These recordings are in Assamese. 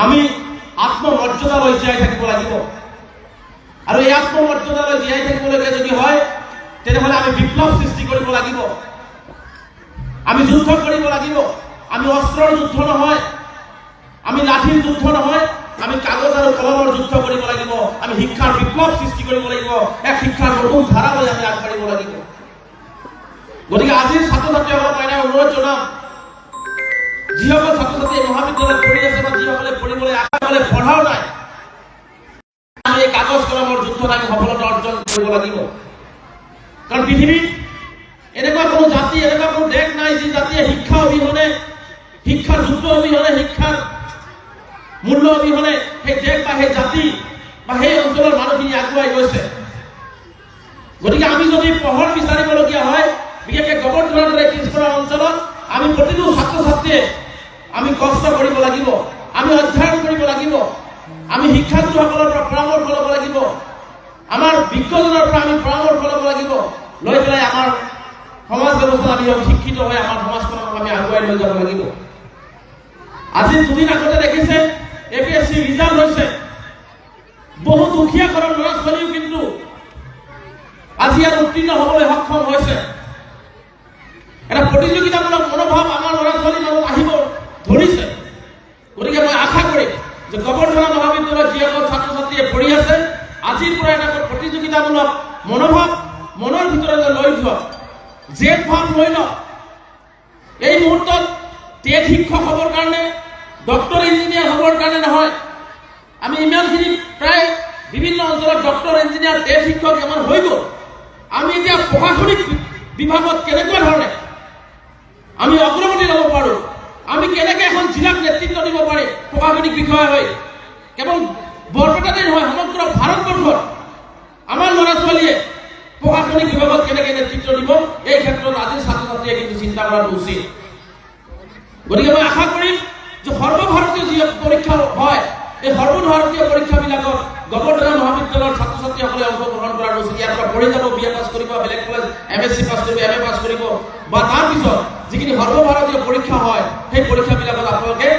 আমি আত্মমৰ্যাদালৈ জীয়াই থাকিব লাগিব। আৰু এই আত্মমৰ্যাদালৈ জীয়াই থাকিবলৈকে যদি হয় তেনেহ'লে আমি বিপ্লৱ সৃষ্টি কৰিব লাগিব, আমি যুদ্ধ কৰিব লাগিব। আমি অস্ত্ৰৰ যুদ্ধ নহয়, আমি লাঠিৰ যুদ্ধ নহয়, আমি কাগজ আৰু কলমৰ যুদ্ধ কৰিব লাগিব। আমি শিক্ষাৰ বিপ্লৱ সৃষ্টি কৰিব লাগিব, এক শিক্ষাৰ নতুন ধাৰালৈ আমি আগবাঢ়িব লাগিব। গতিকে আজিৰ ছাত্ৰ ছাত্ৰীসকলক মই অনুৰোধ জনাম, যিসকল ছাত্ৰ ছাত্ৰীয়ে মহাবিদ্যালয়ত পঢ়ি আছে বা যিসকলে পঢ়িবলৈ আগলৈ পঢ়াও নাই, আমি এই কাগজ কলমৰ যুদ্ধত আমি সফলতা অৰ্জন কৰিব লাগিব। কাৰণ পৃথিৱীত এনেকুৱা কোনো জাতি, এনেকুৱা কোনো দেশ নাই যি জাতিয়ে শিক্ষা অবিহনে, শিক্ষাৰ যুদ্ধ অবিহনে, শিক্ষাৰ মূল্য অবিহনে সেই দেশ বা সেই জাতি বা সেই অঞ্চলৰ মানুহখিনি আগুৱাই গৈছে। গতিকে আমি যদি পোহৰ বিচাৰিবলগীয়া হয়, বিশেষকৈ গোবৰ্ধনৰ দৰে পিছপৰা অঞ্চলত আমি প্ৰতিটো ছাত্ৰ ছাত্ৰীয়ে আমি কষ্ট কৰিব লাগিব, আমি অধ্যয়ন কৰিব লাগিব, আমি শিক্ষাৰ্থীসকলৰ পৰা পৰামৰ্শ ল'ব লাগিব, আমাৰ বিজ্ঞজনৰ পৰা আমি পৰামৰ্শ ল'ব লাগিব, লৈ পেলাই আমাৰ সমাজ ব্যৱস্থাত আমি শিক্ষিত হৈ আমাৰ সমাজখনক আমি আগুৱাই লৈ যাব লাগিব। আজি দুদিন আগতে দেখিছে APSC ৰিজাল্ট হৈছে, বহু দুখীয়া ঘৰৰ ল'ৰা ছোৱালীও কিন্তু আজি ইয়াত উত্তীৰ্ণ হ'বলৈ সক্ষম হৈছে। এটা প্ৰতিযোগিতামূলক মনোভাৱ আমাৰ ল'ৰা ছোৱালী মাজত আহিব ধৰিছে। গতিকে মই আশা কৰিম যে গোবৰ্ধন মহাবিদ্যালয়ত যিসকল ছাত্ৰ ছাত্ৰীয়ে পঢ়ি আছে, আজিৰ পৰা এটা প্ৰতিযোগিতামূলক মনোভাৱ মনৰ ভিতৰতে লৈ যোৱা, জেদ ভাৱ লৈ লওক। এই মুহূৰ্তত টেট শিক্ষক হ'বৰ কাৰণে, ডক্টৰ ইঞ্জিনিয়াৰ হ'বৰ কাৰণে নহয়। আমি ইমানখিনি প্ৰায় বিভিন্ন অঞ্চলত ডক্টৰ ইঞ্জিনিয়াৰ টেট শিক্ষক ইমান হৈ গ'ল। আমি এতিয়া প্ৰশাসনিক বিভাগত কেনেকুৱা ধৰণে আমি অগ্ৰগতি ল'ব পাৰোঁ, আমি কেনেকৈ এখন জিলাক নেতৃত্ব দিব পাৰিম প্ৰশাসনিক বিষয়া হৈ, কেৱল বৰপেটাতে নহয় সমগ্ৰ ভাৰতবৰ্ষত আমাৰ ল'ৰা ছোৱালীয়ে প্ৰশাসনিক বিভাগত কেনেকৈ নেতৃত্ব দিব, এই ক্ষেত্ৰত আজিৰ ছাত্ৰ ছাত্ৰীয়ে কিন্তু চিন্তা কৰাটো উচিত। গতিকে মই আশা কৰিম যে সৰ্বভাৰতীয় যি পৰীক্ষা হয়, এই সৰ্বভাৰতীয় পৰীক্ষাবিলাকত গোবৰ্ধন মহাবিদ্যালয়ৰ ছাত্ৰ ছাত্ৰীসকলে অংশগ্ৰহণ কৰাৰ উচিত। ইয়াৰ পৰা পঢ়ি যাব, BA পাছ কৰিব, বেলেগ কলেজ MSc পাছ কৰিব, MA পাছ কৰিব, বা তাৰপিছত যিখিনি সৰ্বভাৰতীয় পৰীক্ষা হয় সেই পৰীক্ষাবিলাকত আপোনালোকে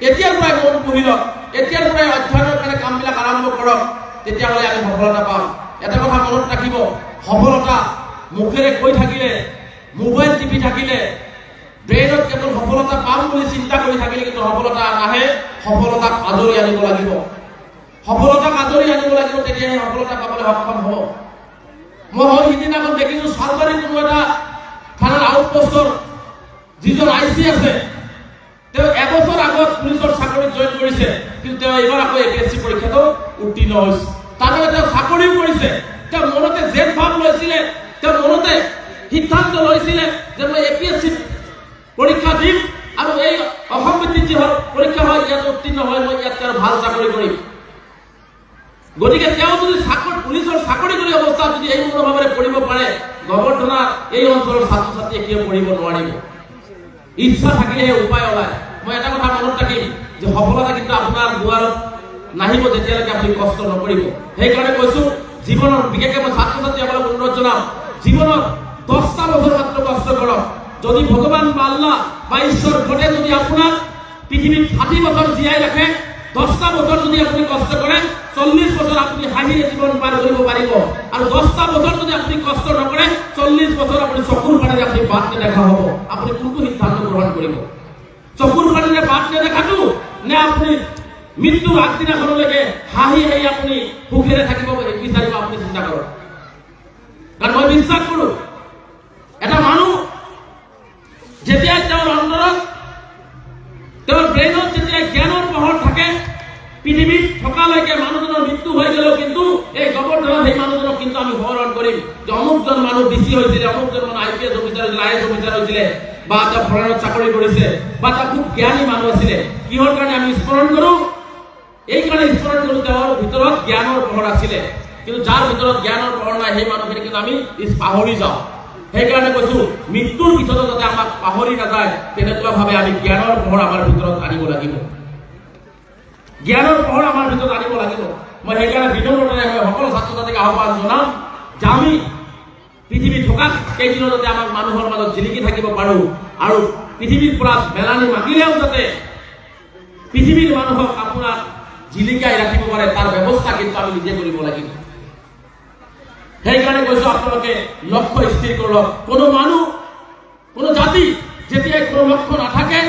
এতিয়াৰ পৰাই মন বহি লওক, এতিয়াৰ পৰাই অধ্যয়নৰ কাৰণে কামবিলাক আৰম্ভ কৰক, তেতিয়াহ'লে আমি সফলতা পাম। এটা কথা মনত ৰাখিব, সফলতা মুখেৰে কৈ থাকিলে, মোবাইল টিপি থাকিলে, ব্ৰেইনত কেৱল সফলতা পাম বুলি চিন্তা কৰি থাকিলে কিন্তু সফলতা নাহে। সফলতাক আদৰি আনিব লাগিব, সফলতাক আদৰি আনিব লাগিব, তেতিয়াহে সফলতা পাবলৈ সক্ষম হ'ব। মই সিদিনাখন দেখিছোঁ চালবাৰীৰ কোনো এটা থানাৰ আউটপোষ্টৰ যিজন IC আছে, তেওঁ এবছৰ আগত পুলিচৰ চাকৰিত জইন কৰিছে, কিন্তু তেওঁ এইবাৰ আকৌ APSC পৰীক্ষাতো উত্তীৰ্ণ হৈছে। তাৰমানে তেওঁ চাকৰিও কৰিছে, তেওঁ মনতে জেদ ভাৱ লৈছিলে, তেওঁ মনতে সিদ্ধান্ত লৈছিলে যে মই APSC পৰীক্ষা দিম আৰু এই অসম ভিত্তিক যি পৰীক্ষা হয় ইয়াত উত্তীৰ্ণ হয় মই ইয়াতকৈ আৰু ভাল চাকৰি কৰিম। গতিকে তেওঁ যদি পুলিচৰ চাকৰি কৰি অৱস্থাত যদি এই মনোভাৱেৰে পঢ়িব পাৰে, গোবৰ্ধনৰ এই অঞ্চলৰ ছাত্ৰ ছাত্ৰীয়ে কিয় পঢ়িব নোৱাৰিব? ইচ্ছা থাকিলেহে উপায় ওলায়। মই এটা কথা মনত ৰাখিম যে সফলতা কিন্তু আপোনাৰ দুৱাৰত নাহিব যেতিয়ালৈকে আপুনি কষ্ট নকৰিব। সেইকাৰণে কৈছোঁ, জীৱনৰ বিশেষকৈ মই ছাত্ৰ ছাত্ৰীসকলক অনুৰোধ জনাম, জীৱনত 10টা বছৰ মাত্ৰ কষ্ট কৰক। যদি ভগৱান বা আল্লাহ বা ঈশ্বৰ ঘটে যদি আপোনাক পৃথিৱীত 60 বছৰ জীয়াই ৰাখে, 10টা বছৰ যদি আপুনি কষ্ট কৰে, 40 বছৰ আপুনি হাঁহিৰে জীৱন পাৰ কৰিব পাৰিব। আৰু 10টা বছৰ যদি আপুনি কষ্ট নকৰে, 40 বছৰ আপুনি চকুৰ পানীৰে আপুনি বাট নেদেখা হ'ব। আপুনি কোনটো সিদ্ধান্ত গ্ৰহণ কৰিব? চকুৰ পানীৰে বাট নেদেখাটো নে আপুনি মৃত্যুৰ আগদিনাখনলৈকে হাঁহি হাঁহি আপুনি সুখেৰে থাকিব বিচাৰিব? আপুনি চিন্তা কৰক। কাৰণ মই বিশ্বাস কৰোঁ, এটা মানুহ যেতিয়া তেওঁৰ অন্তৰত, তেওঁৰ ব্ৰেইনত যেতিয়া জ্ঞানৰ পোহৰ থাকে, পৃথিৱীত থকালৈকে মানুহজনৰ মৃত্যু হৈ গ'লেও কিন্তু এই গোবৰ্ধনত সেই মানুহজনক কিন্তু আমি সোঁৱৰণ কৰিম যে অমুকজন মানুহ DC হৈছিলে, অমুকজন মানুহ IPS অফিচাৰ হৈছিলে, IAS অফিচাৰ হৈছিলে, বা তেওঁ ফৰেনত চাকৰি কৰিছে, বা তেওঁ খুব জ্ঞানী মানুহ আছিলে। কিহৰ কাৰণে আমি স্মৰণ কৰোঁ? এই কাৰণে স্মৰণ কৰোঁ, তেওঁৰ ভিতৰত জ্ঞানৰ পোহৰ আছিলে। কিন্তু যাৰ ভিতৰত জ্ঞানৰ পোহৰ নাই সেই মানুহখিনি কিন্তু আমি পাহৰি যাওঁ। সেইকাৰণে কৈছোঁ, মৃত্যুৰ পিছতো যাতে আমাক পাহৰি নাযায় তেনেকুৱাভাৱে আমি জ্ঞানৰ পোহৰ আমাৰ ভিতৰত আনিব লাগিব, জ্ঞানৰ পোহৰ আমাৰ ভিতৰত আনিব লাগিব। মই সেইকাৰণে বিনম্ৰতাৰে মই সকলো ছাত্ৰ ছাত্ৰীক আহ্বান জনাম যে আমি পৃথিৱী থকা কেইদিনত যাতে আমাক মানুহৰ মাজত জিলিকি থাকিব পাৰোঁ, আৰু পৃথিৱীৰ পৰা মেলানি মাতিলেও যাতে পৃথিৱীৰ মানুহক আপোনাৰ জিলিকাই ৰাখিব পাৰে তাৰ ব্যৱস্থা কিন্তু আমি নিজে কৰিব লাগিব। সেইকাৰণে কৈছো আপোনালোকে লক্ষ্য স্থিৰ কৰক। কোনো মানুহ, কোনো জাতি যেতিয়াই কোনো লক্ষ্য নাথাকে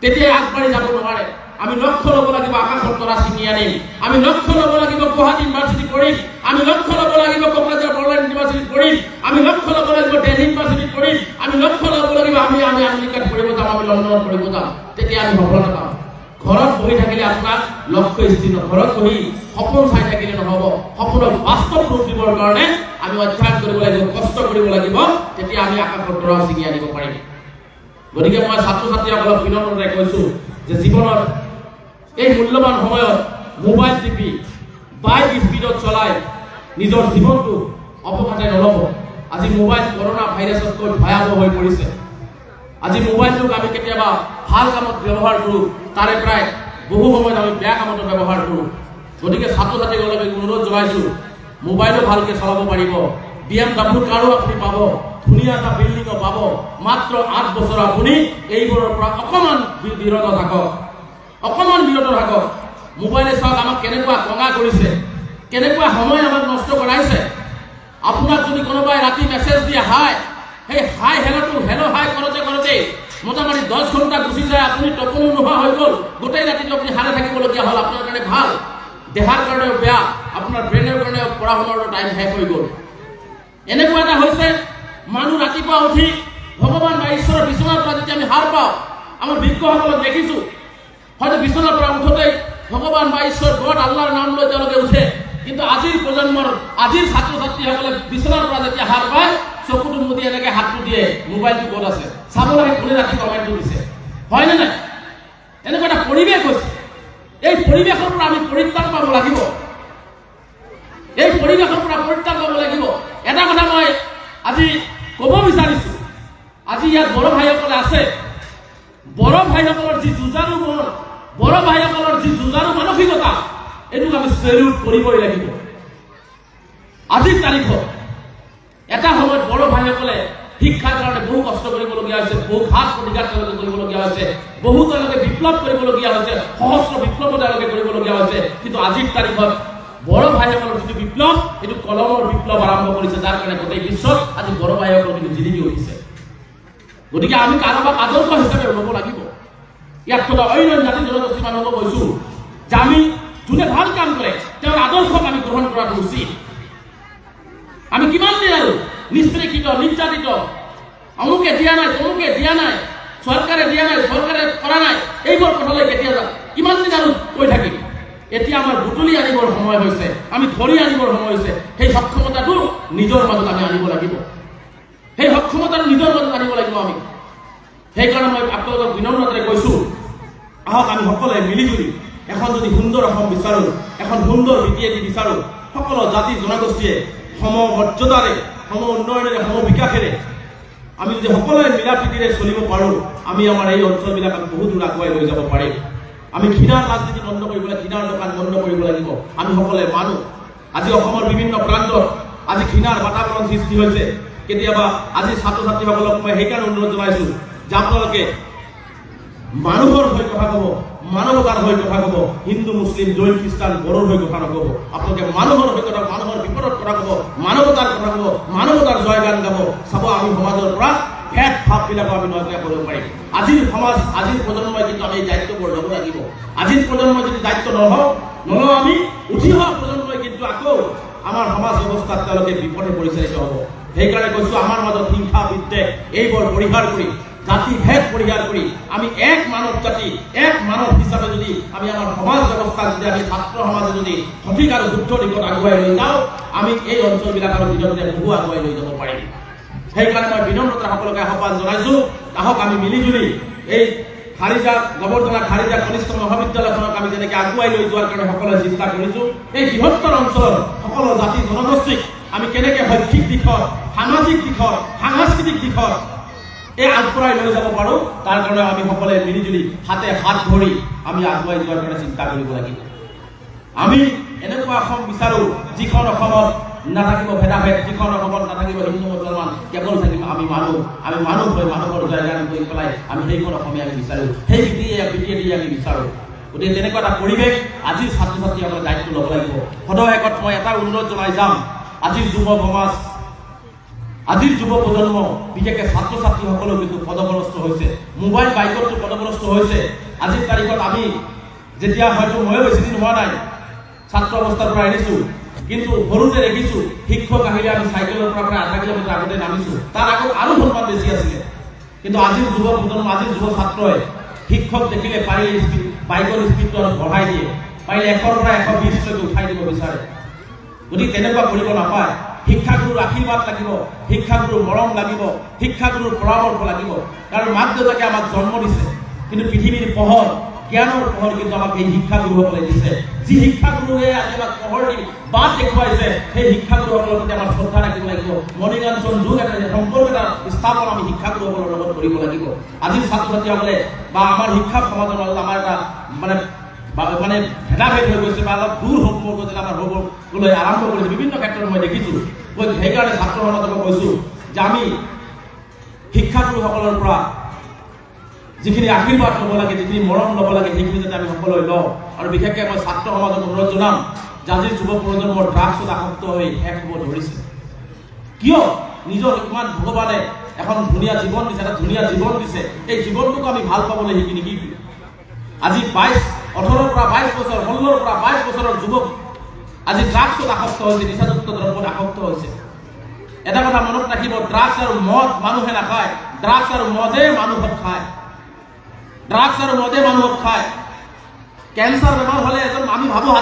তেতিয়াই আগবাঢ়ি যাব নোৱাৰে। আমি লক্ষ্য ল'ব লাগিব আকাশৰ তৰা ছিঙি আনিম, আমি লক্ষ্য ল'ব লাগিব গুৱাহাটী ইউনিভাৰ্চিটি পঢ়িম, আমি লক্ষ্য ল'ব লাগিব কোকৰাঝাৰ বড়োলেণ্ড ইউনিভাৰ্চিটি পঢ়িম, আমি লক্ষ্য ল'ব লাগিব দিল্লী ইউনিভাৰ্চিটি পঢ়িম, আমি লক্ষ্য ল'ব লাগিব আমি আমেৰিকাত পঢ়িব যাম, আমি লণ্ডনত পঢ়িব যাম, তেতিয়া আমি সফলতা পাম। ঘৰত বহি থাকিলে আপোনাৰ লক্ষ্য স্থিৰ নহয়, ঘৰত বহি সপোন চাই থাকিলে নহ'ব। সপোনক বাস্তৱ ৰূপ দিবৰ কাৰণে আমি অধ্যয়ন কৰিব লাগিব, কষ্ট কৰিব লাগিব, তেতিয়া আমি আকাশৰ তৰা ছিঙি আনিব পাৰিম। গতিকে মই ছাত্ৰ ছাত্ৰীসকলক বিনম্ৰতাৰে কৈছো যে জীৱনত এই মূল্যৱান সময়ত মোবাইল টিপি বাইক স্পীডত চলাই নিজৰ জীৱনটো অপঘাতে নল'ব। আজি মোবাইল কৰোণা ভাইৰাছতকৈ ভয়াৱহ হৈ পৰিছে। আজি মোবাইলটোক আমি কেতিয়াবা ভাল কামত ব্যৱহাৰ কৰোঁ, তাৰে প্ৰায় বহু সময়ত আমি বেয়া কামতো ব্যৱহাৰ কৰোঁ। গতিকে ছাত্ৰ ছাত্ৰীসকলক অনুৰোধ জনাইছোঁ, মোবাইলো ভালকৈ চলাব পাৰিব, BMW কাৰো আপুনি পাব, ধুনীয়া এটা বিল্ডিঙো পাব, মাত্ৰ 8 বছৰ আপুনি এইবোৰৰ পৰা অকণমান বিৰত থাকক, অকণমান বিৰত থাকক। মোবাইলে চাওক আমাক কেনেকুৱা কঙা কৰিছে, কেনেকুৱা সময় আমাক নষ্ট কৰাইছে। আপোনাক যদি কোনোবাই ৰাতি মেছেজ দিয়ে হাই, সেই হাই হেল্ল'টো হেল্ল' হাই কৰোঁতে কৰোঁতে মোটামুটি 10 ঘণ্টা গুচি যায়, আপুনি টোপনি নোহোৱা হৈ গ'ল, গোটেই ৰাতিটো আপুনি হাৰে থাকিবলগীয়া হ'ল। আপোনাৰ কাৰণে ভাল, দেহাৰ কাৰণেও বেয়া, আপোনাৰ ব্ৰেইনৰ কাৰণেও পঢ়া শুনাৰ টাইম শেষ হৈ গ'ল। এনেকুৱা এটা হৈছে মানুহ ৰাতিপুৱা উঠি ভগৱান বা ঈশ্বৰৰ বিচনাৰ পৰা যেতিয়া আমি সাৰ পাওঁ, আমাৰ বিজ্ঞসকলক দেখিছোঁ হয়তো বিচনাৰ পৰা উঠোতেই ভগৱান বা ঈশ্বৰ গড আল্লাহৰ নাম লৈ তেওঁলোকে উঠে। কিন্তু আজিৰ প্ৰজন্মৰ, আজিৰ ছাত্ৰ ছাত্ৰীসকলে বিচনাৰ পৰা যেতিয়া সাৰ পায় চকুটো মুদি এনেকে হাতটো দিয়ে, মোবাইলটো ক'ত আছে চাব লাগে, কোনে ৰাতি কমেণ্টটো দিছে, হয়নে নাই? এনেকুৱা এটা পৰিৱেশ হৈছে। এই পৰিৱেশৰ পৰা আমি পৰিত্ৰাণ পাব লাগিব, এই পৰিৱেশৰ পৰা পৰিত্ৰাণ পাব লাগিব। এটা কথা মই আজি ক'ব বিচাৰিছোঁ, আজি ইয়াত বড়ো ভাইসকলে আছে, বড়ো ভাইসকলৰ যি যুঁজাৰু মন, বড়ো ভাইসকলৰ যি যুঁজাৰু মানসিকতা, এইটোক আমি চেলিউট কৰিবই লাগিব। আজিৰ তাৰিখত এটা সময়ত বড়ো ভাইসকলে শিক্ষাৰ কাৰণে বহু কষ্ট কৰিবলগীয়া হৈছে, বহু ঘাত প্ৰতিঘাত তেওঁলোকে কৰিবলগীয়া হৈছে, বহু তেওঁলোকে বিপ্লৱ কৰিবলগীয়া হৈছে, সহস্ৰ বিপ্লৱ তেওঁলোকে কৰিবলগীয়া হৈছে। কিন্তু আজিৰ তাৰিখত বড়ো ভাইসকলৰ যিটো বিপ্লৱ, এইটো কলমৰ বিপ্লৱ আৰম্ভ কৰিছে, যাৰ কাৰণে গোটেই বিশ্বত আজি বড়ো ভাইসকল কিন্তু জিলিকি উঠিছে। গতিকে আমি কাৰোবাক আদৰ্শ হিচাপে ল'ব লাগিব। ইয়াত থকা অন্য জাতি জনগোষ্ঠী মানুহক কৈছোঁ যে আমি যোনে ভাল কাম কৰে তেওঁৰ আদৰ্শক আমি গ্ৰহণ কৰাটো উচিত। আমি কিমান দিন আৰু নিষ্পেষিত, নিৰ্যাতিত, অমুকে দিয়া নাই, তমুকে দিয়া নাই, চৰকাৰে দিয়া নাই, চৰকাৰে কৰা নাই, এইবোৰ কথালৈ কেতিয়া যাম, কিমান দিন আৰু কৈ থাকিম? এতিয়া আমাৰ বুটলি আনিবৰ সময় হৈছে, আমি ধৰি আনিবৰ সময় হৈছে। সেই সক্ষমতাটো নিজৰ মাজত আমি আনিব লাগিব, সেই সক্ষমতাটো নিজৰ মাজত আনিব লাগিব আমি। সেইকাৰণে মই আপোনালোকক বিনম্ৰতাৰে কৈছোঁ, আহক আমি সকলোৱে মিলিজুলি এখন যদি সুন্দৰ অসম বিচাৰোঁ, এখন সুন্দৰ নীতিয়েদি বিচাৰোঁ, সকলো জাতি জনগোষ্ঠীয়ে সম মৰ্যাদাৰে, সম উন্নয়নেৰে, সম বিকাশেৰে আমি যদি সকলোৱে মিলা প্ৰীতিৰে চলিব পাৰোঁ, আমি আমাৰ এই অঞ্চলবিলাক বহু দূৰ আগুৱাই লৈ যাব পাৰিম। আমি ঘৃণাৰ ৰাজনীতি বন্ধ কৰিব লাগিব, ঘৃণাৰ দোকান বন্ধ কৰিব লাগিব। আমি সকলোৱে মানুহ। আজি অসমৰ বিভিন্ন প্ৰান্তত আজি ঘৃণাৰ বাতাবৰণ সৃষ্টি হৈছে। কেতিয়াবা আজি ছাত্ৰ ছাত্ৰীসকলক মই সেইকাৰণে অনুৰোধ জনাইছোঁ যে আপোনালোকে মানুহৰ হৈ কথা ক'ব, মানৱতাৰ হৈ কথা ক'ব, হিন্দু মুছলিম জৈন খ্ৰীষ্টান বড়োৰ হৈ কথা নক'ব। আপোনালোকে মানুহৰ হৈ কথা, মানুহৰ বিপদত কথা ক'ব, মানৱতাৰ কথা ক'ব, মানৱতাৰ জয়গান গাব। চাব আমি সমাজৰ পৰা ভেদ ভাৱবিলাকো আমি নজৰ কৰিব পাৰিম। আজিৰ সমাজ, আজিৰ প্ৰজন্মই কিন্তু আমি এই দায়িত্ববোৰ ল'ব লাগিব। আজিৰ প্ৰজন্মই যদি দায়িত্ব নলওঁ আমি উঠি অহা প্ৰজন্মই কিন্তু আকৌ আমাৰ সমাজ ব্যৱস্থাত তেওঁলোকে বিপদে পৰিচালিত হ'ব। সেইকাৰণে কৈছোঁ আমাৰ মাজত হিংসা বিদ্বেষ এইবোৰ পৰিহাৰ কৰি, জাতি ভেদ পৰিহাৰ কৰি আমি এক মানৱ জাতি, এক মানৱ হিচাপে যদি আমি আমাৰ সমাজ ব্যৱস্থাক যদি আমি ছাত্ৰ সমাজে যদি সঠিক আৰু শুদ্ধ দিশত আগুৱাই লৈ যাওঁ, আমি এই অঞ্চলবিলাক আৰু দিনক দিনে বহু আগুৱাই লৈ যাব পাৰিম। সেইকাৰণে মই বিনম্ৰতাৰে সকলোকে আহ্বান জনাইছোঁ, আহক আমি মিলিজুলি এই খাৰিজা, গোবৰ্ধনা খাৰিজা কনিষ্ঠ মহাবিদ্যালয়খনক আমি যেনেকৈ আগুৱাই লৈ যোৱাৰ কাৰণে সকলোৱে চেষ্টা কৰিছোঁ, এই বৃহত্তৰ অঞ্চলৰ সকলো জাতি জনগোষ্ঠীক আমি কেনেকৈ শৈক্ষিক দিশত, সামাজিক দিশত, সাংস্কৃতিক দিশত এই আগবঢ়াই লৈ যাব পাৰোঁ, তাৰ কাৰণে আমি সকলোৱে মিলিজুলি হাতে হাত ধৰি আমি আগুৱাই যোৱাৰ কাৰণে চিন্তা কৰিব লাগিব। আমি এনেকুৱা অসম বিচাৰোঁ যিখন অসমত নাথাকিব ভেদাভেদ, যিখন অসমত নাথাকিব হিন্দু মুছলমান, কেৱল থাকিম আমি মানুহ। আমি মানুহ হৈ মানুহৰ জয়গান কৰি পেলাই আমি সেইখন অসমীয়া আমি বিচাৰোঁ, সেই বিটিয়েদি আমি বিচাৰোঁ। গতিকে তেনেকুৱা এটা পৰিৱেশ আজিৰ ছাত্ৰ ছাত্ৰীসকলে দায়িত্ব ল'ব লাগিব। সদশেষত মই এটা অনুৰোধ জনাই যাম, আজিৰ যুৱ সমাজ, আজিৰ যুৱ প্ৰজন্ম, বিশেষকৈ ছাত্ৰ ছাত্ৰীসকলেও কিন্তু পদভ্ৰষ্ট হৈছে, মোবাইল বাইকতো পদভ্ৰষ্ট হৈছে। আজিৰ তাৰিখত আমি যেতিয়া হয়তো ময়ো বেছি দিন হোৱা নাই ছাত্ৰ অৱস্থাৰ পৰা এৰিছোঁ, কিন্তু সৰুতে দেখিছোঁ শিক্ষক আহিলে আমি চাইকেলৰ পৰা প্ৰায় আধা কিলোমিটাৰ আগতে নামিছোঁ, তাৰ আগত আৰু সন্মান বেছি আছিলে। কিন্তু আজিৰ যুৱ প্ৰজন্ম, আজিৰ যুৱ ছাত্ৰই শিক্ষক দেখিলে পাৰিলে বাইকৰ স্পীডটো বঢ়াই দিয়ে, পাৰিলে 100ৰ পৰা 120লৈকে উঠাই দিব বিচাৰে। গতিকে তেনেকুৱা কৰিব নাপায়। শিক্ষাগুৰুৰ আশীৰ্বাদ লাগিব, শিক্ষাগুৰুৰ মৰম লাগিব, শিক্ষাগুৰুৰ পৰামৰ্শ লাগিব। কাৰণ মাক দেউতাকে আমাক জন্ম দিছে, কিন্তু পৃথিৱীৰ পোহৰ, জ্ঞানৰ পোহৰ কিন্তু আমাক এই শিক্ষাগুৰুসকলে দিছে। যি শিক্ষাগুৰুৱে আজি আমাক পোহৰ দি বাট দেখুৱাইছে, সেই শিক্ষাগুৰুসকলৰ প্ৰতি আমাৰ শ্ৰদ্ধা ৰাখিব লাগিব। মণিকাঞ্চন যুগ এটা সম্পৰ্ক এটা স্থাপন আমি শিক্ষাগুৰুসকলৰ লগত কৰিব লাগিব। আজিৰ ছাত্ৰ ছাত্ৰীসকলে বা আমাৰ শিক্ষা সমাজৰ মাজত আমাৰ এটা মানে ভেদাভেদ হৈ গৈছে বা অলপ দূৰ সম্পৰ্ক যেন আমাৰ হ'বলৈ আৰম্ভ কৰিছে। বিভিন্ন ক্ষেত্ৰত মই দেখিছোঁ। মই সেইকাৰণে ছাত্ৰ সমাজক কৈছোঁ যে আমি শিক্ষাগুৰুসকলৰ পৰা যিখিনি আশীৰ্বাদ ল'ব লাগে, যিখিনি মৰম ল'ব লাগে, সেইখিনি যাতে আমি সকলোৱে লওঁ। আৰু বিশেষকৈ মই ছাত্ৰ সমাজক অনুৰোধ জনাম যে আজিৰ যুৱ প্ৰজন্মৰ ড্ৰাগছত আসক্ত হৈ শেষ হ'ব ধৰিছে। কিয়? নিজৰ ইমান ভগৱানে এখন ধুনীয়া জীৱন দিছে, এটা ধুনীয়া জীৱন দিছে, এই জীৱনটোক আমি ভাল পাবলৈ শিকি নিশিকি আজি 18ৰ পৰা 22 বছৰ, 16ৰ পৰা 22 বছৰৰ যুৱক আজি ড্ৰাগছত আসক্ত হৈছে, নিচাযুক্ত দ্ৰব্যত আসক্ত হৈছে। এটা কথা মনত ৰাখিব, ড্ৰাগছ আৰু মদ মানুহে নাখায়, ড্ৰাগছ আৰু মদে মানুহক খায়, ড্ৰাগছ আৰু মদে মানুহক খায়। কেঞ্চাৰ বেমাৰ হ'লে আমি ভাবোঁ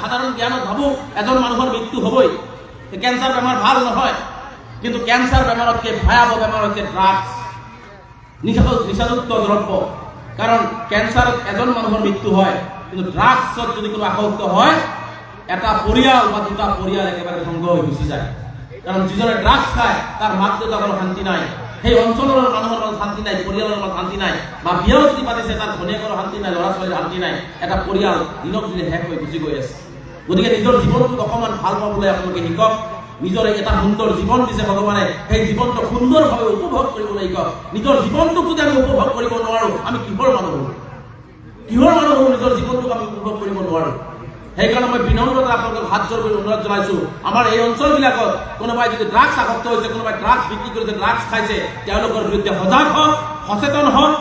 সাধাৰণ জ্ঞানত ভাবোঁ এজন মানুহৰ মৃত্যু হ'বই, কেঞ্চাৰ বেমাৰ ভাল নহয়। কিন্তু কেঞ্চাৰ বেমাৰতকৈ ভয়াৱহ বেমাৰ হৈছে ড্ৰাগছ, নিচাযুক্ত দ্ৰব্য। কাৰণ কেঞ্চাৰত এজন মানুহৰ মৃত্যু হয়, কিন্তু ড্ৰাগছত যদি কোনো আসক্ত হয়, এটা পৰিয়াল বা দুটা পৰিয়াল একেবাৰে ধ্বংস হৈ গুচি যায়। কাৰণ যিজনে ড্ৰাগছ খায় তাৰ মাক দেউতাকৰ শান্তি নাই, সেই অঞ্চলৰ মানুহৰ লগত শান্তি নাই, পৰিয়ালৰ লগত শান্তি নাই, বা বিয়াও যদি পাতিছে তাৰ ঘনীয়েকৰ শান্তি নাই, ল'ৰা ছোৱালীৰ শান্তি নাই, এটা পৰিয়াল দিনক দিনে শেষ হৈ গুচি গৈ আছে। গতিকে নিজৰ জীৱনটোক অকণমান ভাল পাবলৈ আপোনালোকে শিকক। নিজৰ এটা সুন্দৰ জীৱন দিছে ভগৱানে, সেই জীৱনটো সুন্দৰভাৱে উপভোগ কৰিবলৈ শিকক। নিজৰ জীৱনটোক যদি আমি উপভোগ কৰিব নোৱাৰোঁ, আমি কিহৰ মানুহ হ'ম? নিজৰ জীৱনটোক আমি উপভোগ কৰিব নোৱাৰোঁ। সেইকাৰণে মই বিনম্ৰতা আপোনালোকক হাত জোৰ কৰি অনুৰোধ জনাইছোঁ, আমাৰ এই অঞ্চলবিলাকত কোনোবাই যদি ড্ৰাগছ আসক্ত হৈছে, কোনোবাই ড্ৰাগছ বিক্ৰী কৰিছে, ড্ৰাগছ খাইছে, তেওঁলোকৰ বিৰুদ্ধে সজাগ হওক, সচেতন হওক।